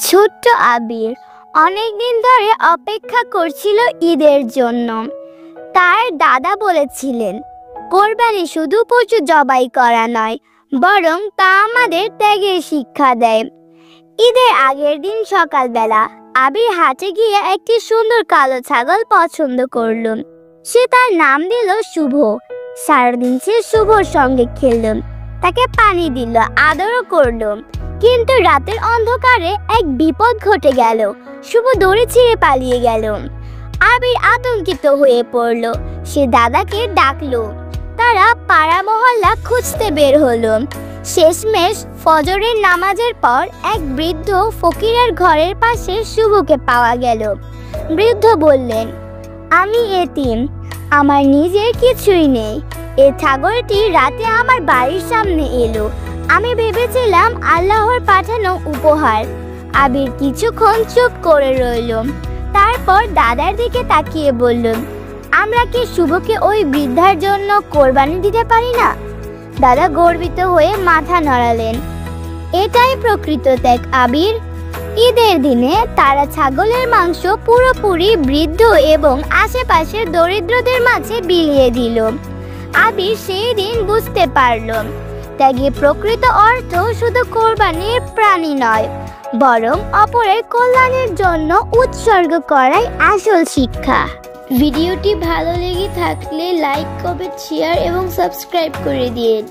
ছোট্ট আবির অনেক দিন ধরে অপেক্ষা করছিল ঈদের জন্য। তার দাদা বলেছিলেন, কোরবানি শুধু পশু জবাই করা নয়, বরং তা আমাদের ত্যাগের শিক্ষা দেয়। ঈদের আগের দিন সকালবেলা আবির হাটে গিয়ে একটি সুন্দর কালো ছাগল পছন্দ করল। সে তার নাম দিল শুভ। সারাদিন সে শুভর সঙ্গে খেলল, তাকে পানি দিল, আদরও করল। কিন্তু রাতের অন্ধকারে এক বিপদ ঘটে গেল। শুভ দড়ি ছিঁড়ে পালিয়ে গেল। আবির আতঙ্কিত হয়ে পড়ল। সে দাদাকে ডাকলো। তারা পাড়া মহল্লা খুঁজতে বের হলো। শেষমেশ ফজরের নামাজের পর এক বৃদ্ধ ফকিরের ঘরের পাশে শুভকে পাওয়া গেল। বৃদ্ধ বললেন, আমি এতিম, আমার নিজের কিছুই নেই। এই ছাগলটি রাতে আমার বাড়ির সামনে এলো। আমি ভেবেছিলাম আল্লাহর পাঠানো উপহার। আবির কিছুক্ষণ চুপ করে রইল। তারপর দাদার দিকে তাকিয়ে বলল, আমরা কি শুভকে ওই বৃদ্ধার জন্য কোরবানি দিতে পারি না? দাদা গর্বিত হয়ে মাথা নাড়ালেন। এটাই প্রকৃত ত্যাগ আবির। ঈদের দিনে তারা ছাগলের মাংস পুরোপুরি বৃদ্ধ এবং আশেপাশের দরিদ্রদের মাঝে বিলিয়ে দিল। আবির সেই দিন বুঝতে পারল, ত্যাগের প্রকৃত অর্থ শুধু কোরবানির প্রাণী নয়, বরং অপরের কল্যাণের জন্য উৎসর্গ করাই আসল শিক্ষা। ভিডিওটি ভালো লেগে থাকলে লাইক, কমেন্ট, শেয়ার এবং সাবস্ক্রাইব করে দিন।